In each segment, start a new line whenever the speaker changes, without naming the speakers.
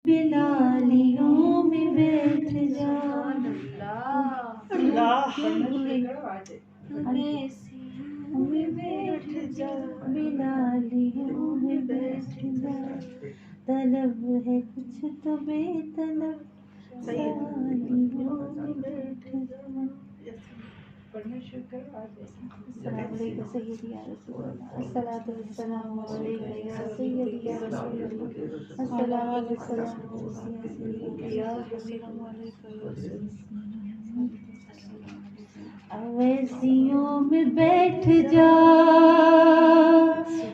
بلالیوں میں بیٹھ جا میں بیٹھ جا بلالیوں میں بیٹھ جا طلب ہے کچھ تو بے طلب سوالیوں میں بیٹھ جا السلام علیکم سیدی یا رسول اللہ الصلاۃ والسلام علیکم یا سیدی یا رسول اللہ الصلاۃ والسلام یا السلام علیکم اویسیوں میں بیٹھ جا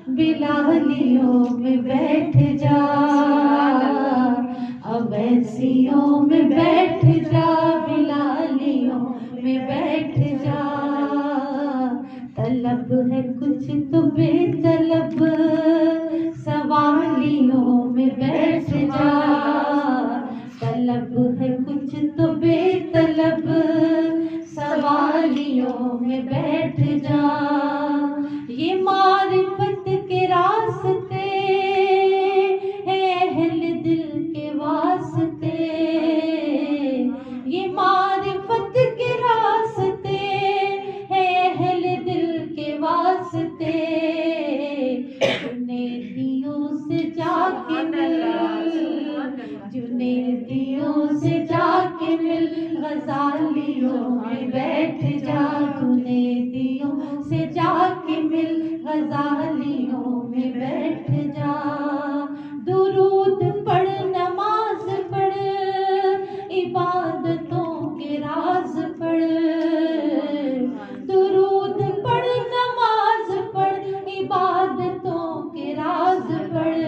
بلالیوں میں بیٹھ جا اویسیوں میں بیٹھ جا بلالیوں میں بیٹھ جا طلب ہے کچھ تو بے طلب سوالیوں میں بیٹھ جا طلب ہے کچھ تو بے طلب سوالیوں میں بیٹھ جا یہ معرفت کے راستے ہے اہل دل کے واسطے یہ معرفت کے راستے ہے اہل دل کے واسطے جنیدیوں سے جا کے مل جنیدیوں سے جا کے مل غزالیوں میں بیٹھ جا جنیدیوں سے جا کے مل غزالیوں میں بیٹھ جا درود پڑھ نماز پڑھ عبادتوں کے راز پڑھ درود پڑھ نماز پڑھ عبادتوں کے راز پڑھ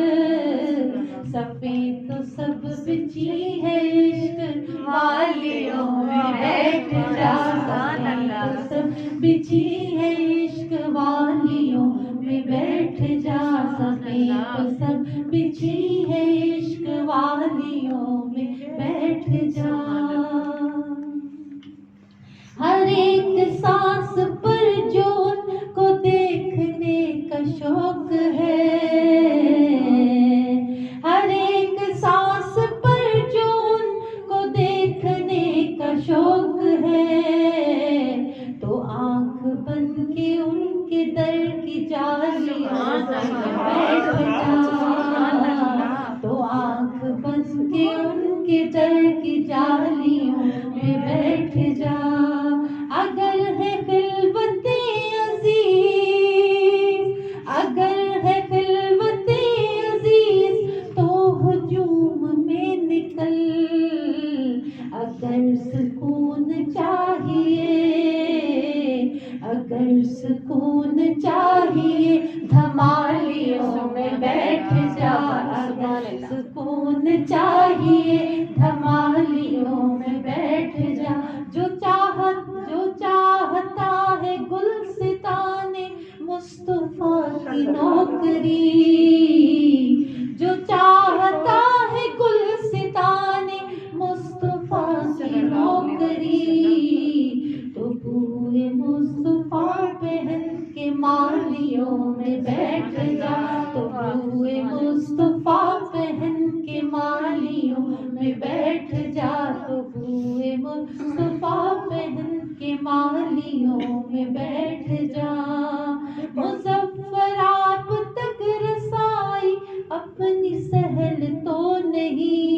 سفید تو سب بچی ہے عشق والیوں میں بیٹھ جا سفید تو سب بچی ہے عشق والیوں میں بیٹھ جا سفید تو سب بچی ہے عشق والیوں میں بیٹھ جا ہر ایک سانس پر جو ان کو دیکھنے کا شوق ہے ہر ایک سانس پر جو ان کو دیکھنے کا شوق ہے تو آنکھ بند کے ان کے در کی جالیوں میں بیٹھ جا تو آنکھ بند کے ان کے در کی جالیوں میں بیٹھ جا اگر ہے خلوت عزیز اگر ہے خلوت عزیز تو ہجوم میں نکل اگر سکون چاہیے اگر سکون چاہیے دھمالیوں میں بیٹھ جا اگر سکون چاہیے دھمالیوں میں بیٹھ جا جو چاہتا ہے گلستان مصطفیٰ کی نوکری جو چاہتا ہے گلستان مصطفیٰ کی نوکری تو بوئے مصطفیٰ پہن کے مالیوں میں بیٹھ جا تو بوئے مصطفیٰ پہن کے مالیوں میں بیٹھ جا تو بوئے مصطفیٰ پہن کے مالیوں میں بیٹھ جا مظفر آپ تک رسائی اپنی سہل تو نہیں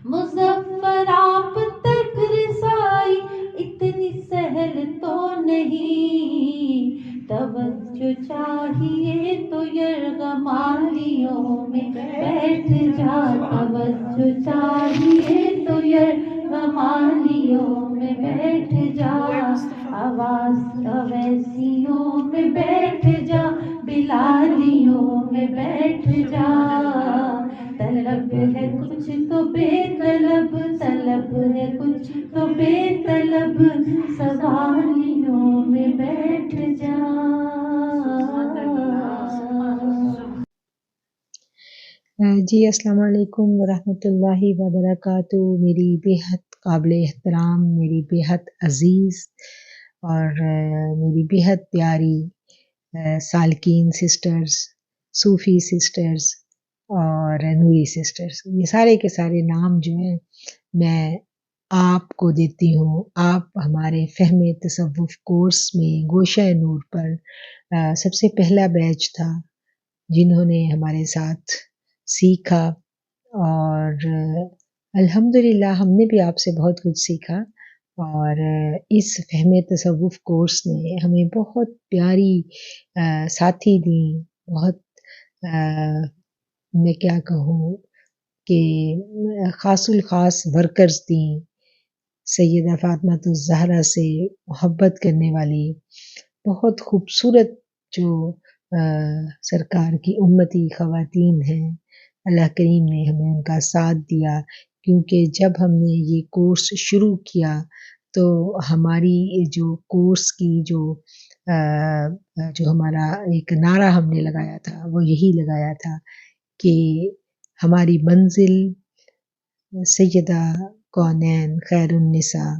مظفر آپ تک رسائی اتنی سہل تو نہیں توجہ چاہیے تو یرغمالیوں میں بیٹھ جا توجہ چاہیے تو یرغمالیوں میں بیٹھ جا آواز اویسیوں میں بیٹھ جا بلالیوں میں بیٹھ جا طلب ہے کچھ تو بے طلب طلب ہے کچھ تو بے طلب سوالیوں میں بیٹھ جا
جی السلام علیکم ورحمۃ اللہ وبرکاتہ. میری بے حد قابل احترام، میری بے حد عزیز اور میری بے حد پیاری سالکین سسٹرز، صوفی سسٹرز اور نوری سسٹرز، یہ سارے کے سارے نام جو ہیں میں آپ کو دیتی ہوں. آپ ہمارے فہم تصوف کورس میں گوشہ نور پر سب سے پہلا بیچ تھا جنہوں نے ہمارے ساتھ سیکھا، اور الحمدللہ ہم نے بھی آپ سے بہت کچھ سیکھا. اور اس فہم تصوف کورس نے ہمیں بہت پیاری ساتھی دیں، بہت میں کیا کہوں کہ خاص الخاص ورکرز دیں. سیدہ فاطمہ الزہرا سے محبت کرنے والی بہت خوبصورت جو سرکار کی امتی خواتین ہیں، اللہ کریم نے ہمیں ان کا ساتھ دیا. کیونکہ جب ہم نے یہ کورس شروع کیا تو ہماری جو کورس کی جو ہمارا ایک نعرہ ہم نے لگایا تھا وہ یہی لگایا تھا کہ ہماری منزل سیدہ کونین خیر النساء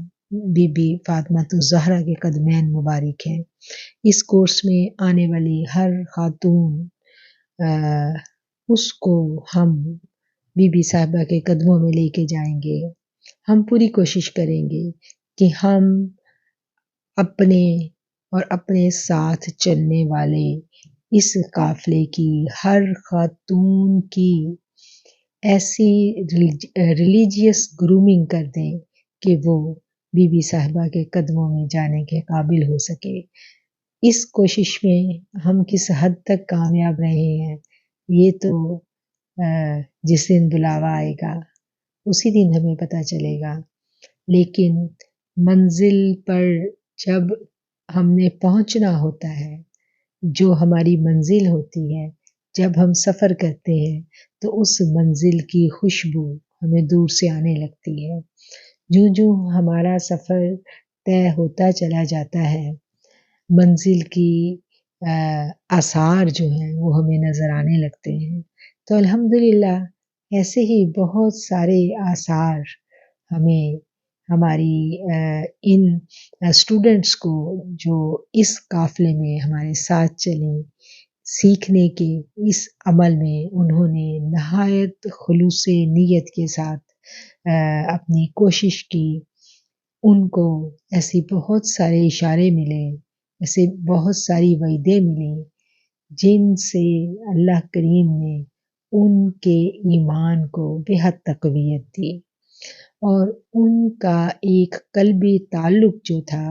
بی بی فاطمہ الزہرا کے قدمین مبارک ہیں. اس کورس میں آنے والی ہر خاتون اس کو ہم بی بی صاحبہ کے قدموں میں لے کے جائیں گے. ہم پوری کوشش کریں گے کہ ہم اپنے اور اپنے ساتھ چلنے والے اس قافلے کی ہر خاتون کی ایسی ریلیجیس گرومنگ کر دیں کہ وہ بی بی صاحبہ کے قدموں میں جانے کے قابل ہو سکے. اس کوشش میں ہم کس حد تک کامیاب رہے ہیں یہ تو جس دن بلاوا آئے گا اسی دن ہمیں پتہ چلے گا. لیکن منزل پر جب ہم نے پہنچنا ہوتا ہے، جو ہماری منزل ہوتی ہے، جب ہم سفر کرتے ہیں تو اس منزل کی خوشبو ہمیں دور سے آنے لگتی ہے. جوں جوں ہمارا سفر طے ہوتا چلا جاتا ہے منزل کی آثار جو ہیں وہ ہمیں نظر آنے لگتے ہیں. تو الحمدللہ ایسے ہی بہت سارے آثار ہمیں ہماری ان اسٹوڈنٹس کو جو اس قافلے میں ہمارے ساتھ چلیں، سیکھنے کے اس عمل میں انہوں نے نہایت خلوص نیت کے ساتھ اپنی کوشش کی. ان کو ایسی بہت سارے اشارے ملے، ایسے بہت ساری وعدے ملیں جن سے اللہ کریم نے ان کے ایمان کو بے حد تقویت دی. اور ان کا ایک قلبی تعلق جو تھا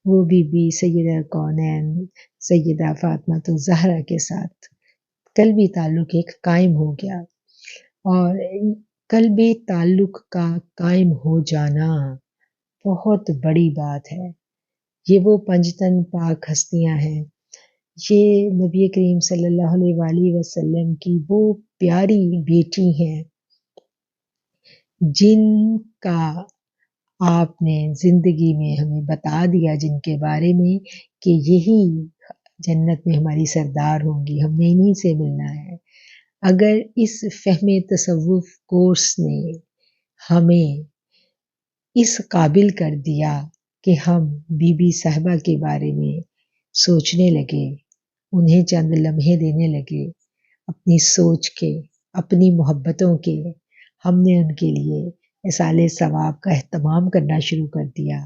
وہ بی بی سیدہ کونین سیدہ فاطمہ الزہرا کے ساتھ قلبی تعلق ایک قائم ہو گیا. اور قلبی تعلق کا قائم ہو جانا بہت بڑی بات ہے. یہ وہ پنجتن پاک ہستیاں ہیں، یہ نبی کریم صلی اللہ علیہ وآلہ وسلم کی وہ پیاری بیٹی ہیں جن کا آپ نے زندگی میں ہمیں بتا دیا، جن کے بارے میں کہ یہی جنت میں ہماری سردار ہوں گی، ہم نے انہی سے ملنا ہے. اگر اس فہم تصوف کورس نے ہمیں اس قابل کر دیا کہ ہم بی بی صاحبہ کے بارے میں سوچنے لگے، انہیں چند لمحے دینے لگے اپنی سوچ کے، اپنی محبتوں کے، ہم نے ان کے لیے اِیصال ثواب کا اہتمام کرنا شروع کر دیا.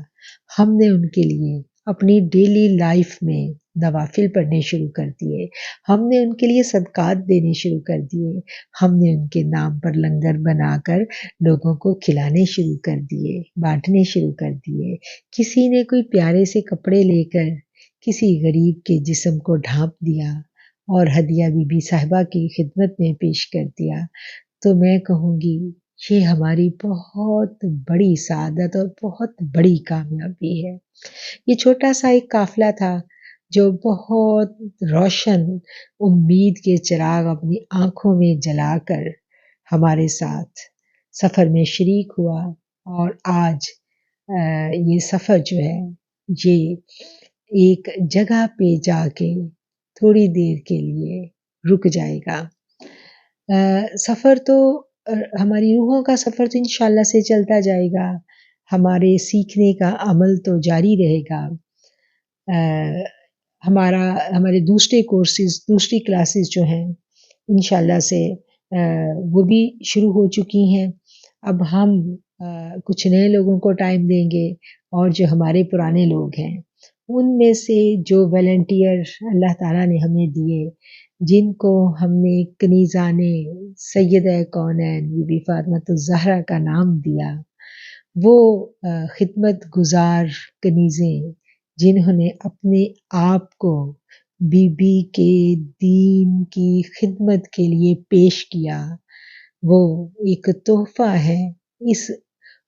ہم نے ان کے لیے اپنی ڈیلی لائف میں نوافل پڑھنے شروع کر دیے. ہم نے ان کے لیے صدقات دینے شروع کر دیے. ہم نے ان کے نام پر لنگر بنا کر لوگوں کو کھلانے شروع کر دیے، بانٹنے شروع کر دیے. کسی نے کوئی پیارے سے کپڑے لے کر کسی غریب کے جسم کو ڈھانپ دیا اور ہدیہ بی بی صاحبہ کی خدمت میں پیش کر دیا. تو میں کہوں گی یہ ہماری بہت بڑی سعادت اور بہت بڑی کامیابی ہے. یہ چھوٹا سا ایک قافلہ تھا جو بہت روشن امید کے چراغ اپنی آنکھوں میں جلا کر ہمارے ساتھ سفر میں شریک ہوا، اور آج یہ سفر جو ہے یہ ایک جگہ پہ جا کے تھوڑی دیر کے لیے رک جائے گا. سفر تو ہماری روحوں کا سفر تو انشاءاللہ سے چلتا جائے گا، ہمارے سیکھنے کا عمل تو جاری رہے گا. ہمارے دوسرے کورسز، دوسری کلاسز جو ہیں انشاءاللہ سے وہ بھی شروع ہو چکی ہیں. اب ہم کچھ نئے لوگوں کو ٹائم دیں گے، اور جو ہمارے پرانے لوگ ہیں ان میں سے جو والنٹیئر اللہ تعالیٰ نے ہمیں دیے، جن کو ہم نے کنیزان سیدہ کونین بی بی فاطمۃ الزہرا کا نام دیا، وہ خدمت گزار کنیزیں جنہوں نے اپنے آپ کو بی بی کے دین کی خدمت کے لیے پیش کیا، وہ ایک تحفہ ہے اس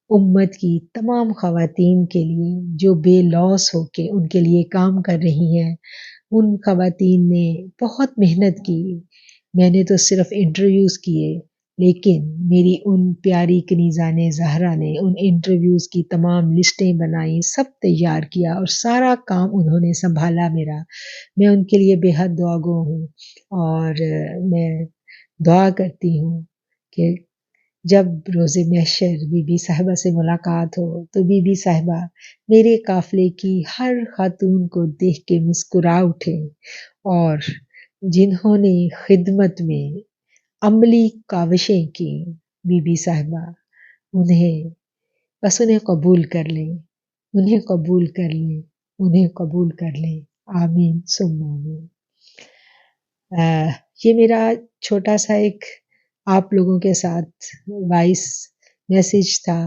امت کی تمام خواتین کے لیے جو بے لوث ہو کے ان کے لیے کام کر رہی ہیں. ان خواتین نے بہت محنت کی. میں نے تو صرف انٹرویوز کیے، لیکن میری ان پیاری کنیزان زہرا نے ان انٹرویوز کی تمام لسٹیں بنائیں، سب تیار کیا، اور سارا کام انہوں نے سنبھالا میرا. میں ان کے لیے بے حد دعا گو ہوں، اور میں دعا کرتی ہوں کہ جب روز محشر بی بی صاحبہ سے ملاقات ہو تو بی بی صاحبہ میرے قافلے کی ہر خاتون کو دیکھ کے مسکرا اٹھے، اور جنہوں نے خدمت میں عملی کاوشیں کی بی بی صاحبہ، انہیں قبول کر لیں، انہیں قبول کر لیں، انہیں قبول کر لیں. آمین ثم آمین. یہ میرا چھوٹا سا ایک آپ لوگوں کے ساتھ وائس میسیج تھا.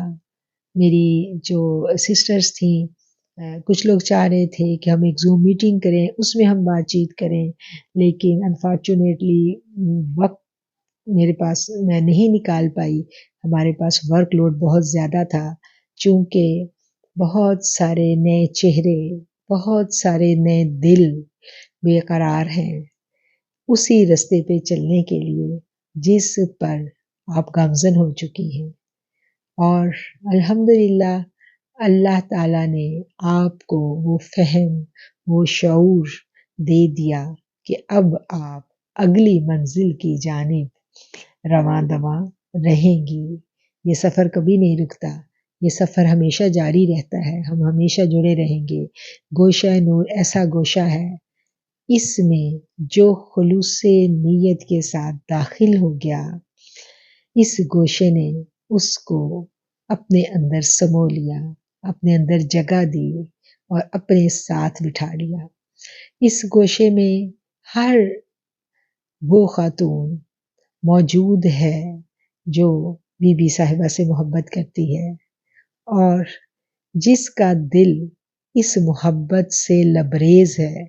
میری جو سسٹرز تھیں، کچھ لوگ چاہ رہے تھے کہ ہم ایک زوم میٹنگ کریں، اس میں ہم بات چیت کریں، لیکن انفارچونیٹلی وقت میرے پاس میں نہیں نکال پائی. ہمارے پاس ورک لوڈ بہت زیادہ تھا، چونکہ بہت سارے نئے چہرے، بہت سارے نئے دل بے قرار ہیں اسی رستے پہ چلنے کے لیے جس پر آپ گامزن ہو چکی ہیں. اور الحمدللہ اللہ تعالیٰ نے آپ کو وہ فہم، وہ شعور دے دیا کہ اب آپ اگلی منزل کی جانب رواں دواں رہیں گی. یہ سفر کبھی نہیں رکتا، یہ سفر ہمیشہ جاری رہتا ہے، ہم ہمیشہ جڑے رہیں گے. گوشہ نور ایسا گوشہ ہے، اس میں جو خلوص نیت کے ساتھ داخل ہو گیا، اس گوشے نے اس کو اپنے اندر سمو لیا، اپنے اندر جگہ دی اور اپنے ساتھ بٹھا لیا. اس گوشے میں ہر وہ خاتون موجود ہے جو بی بی صاحبہ سے محبت کرتی ہے، اور جس کا دل اس محبت سے لبریز ہے،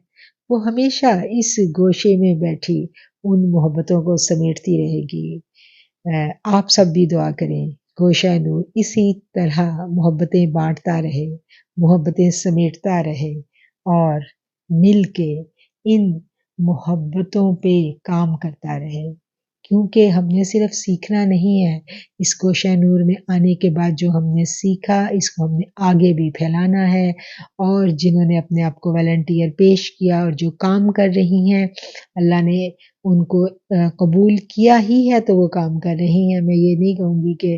وہ ہمیشہ اس گوشے میں بیٹھی ان محبتوں کو سمیٹتی رہے گی. آپ سب بھی دعا کریں گوشہ نور اسی طرح محبتیں بانٹتا رہے، محبتیں سمیٹتا رہے، اور مل کے ان محبتوں پہ کام کرتا رہے. کیونکہ ہم نے صرف سیکھنا نہیں ہے، اس گوشہ نور میں آنے کے بعد جو ہم نے سیکھا اس کو ہم نے آگے بھی پھیلانا ہے. اور جنہوں نے اپنے آپ کو والنٹیئر پیش کیا اور جو کام کر رہی ہیں، اللہ نے ان کو قبول کیا ہی ہے تو وہ کام کر رہی ہیں. میں یہ نہیں کہوں گی کہ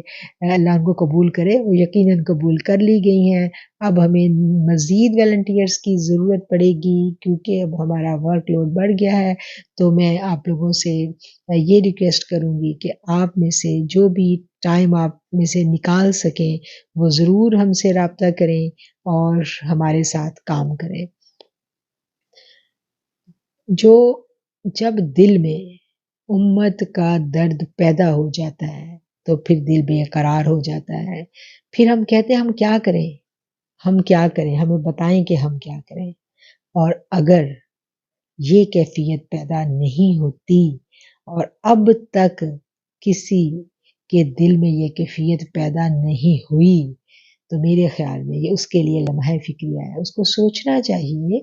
اللہ ان کو قبول کرے، وہ یقیناً قبول کر لی گئی ہیں. اب ہمیں مزید والنٹیئرز کی ضرورت پڑے گی کیونکہ اب ہمارا ورک لوڈ بڑھ گیا ہے. تو میں آپ لوگوں سے یہ ریکویسٹ کروں گی کہ آپ میں سے جو بھی ٹائم آپ میں سے نکال سکیں وہ ضرور ہم سے رابطہ کریں اور ہمارے ساتھ کام کریں. جب دل میں امت کا درد پیدا ہو جاتا ہے تو پھر دل بے قرار ہو جاتا ہے. پھر ہم کہتے ہیں ہم کیا کریں، ہم کیا کریں، ہمیں بتائیں کہ ہم کیا کریں. اور اگر یہ کیفیت پیدا نہیں ہوتی اور اب تک کسی کے دل میں یہ کیفیت پیدا نہیں ہوئی تو میرے خیال میں یہ اس کے لیے لمحہ فکریہ ہے. اس کو سوچنا چاہیے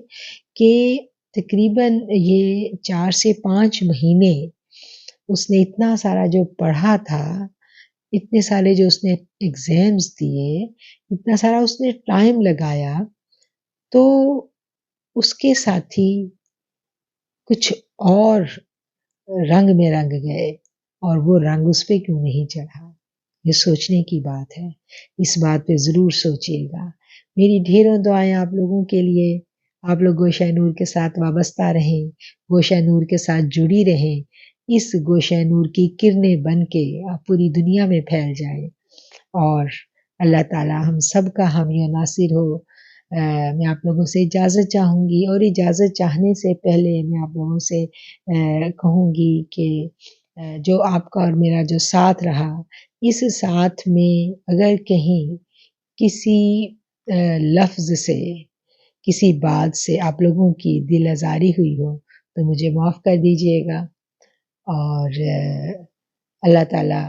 کہ تقریباً یہ 4 سے 5 مہینے اس نے اتنا سارا جو پڑھا تھا، اتنے سارے جو اس نے ایگزامز دیے، اتنا سارا اس نے ٹائم لگایا، تو اس کے ساتھی کچھ اور رنگ میں رنگ گئے اور وہ رنگ اس پہ کیوں نہیں چڑھا. یہ سوچنے کی بات ہے، اس بات پہ ضرور سوچیے گا. میری ڈھیروں دعائیں آپ لوگوں کے لیے. آپ لوگ گوشہ نور کے ساتھ وابستہ رہیں، گوشہ نور کے ساتھ جڑی رہیں. اس گوشہ نور کی کرنیں بن کے آپ پوری دنیا میں پھیل جائیں، اور اللہ تعالی ہم سب کا حامی و ناصر ہو۔ میں آپ لوگوں سے اجازت چاہوں گی، اور اجازت چاہنے سے پہلے میں آپ لوگوں سے کہوں گی کہ جو آپ کا اور میرا جو ساتھ رہا، اس ساتھ میں اگر کہیں کسی لفظ سے، کسی بات سے آپ لوگوں کی دل آزاری ہوئی ہو تو مجھے معاف کر دیجیے گا، اور اللہ تعالیٰ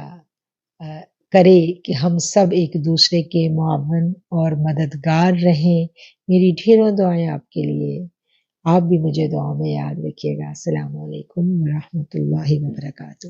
کرے کہ ہم سب ایک دوسرے کے معاون اور مددگار رہیں۔ میری ڈھیروں دعائیں آپ کے لیے، آپ بھی مجھے دعاؤں میں یاد رکھیے گا۔ السلام علیکم ورحمۃ اللہ وبرکاتہ۔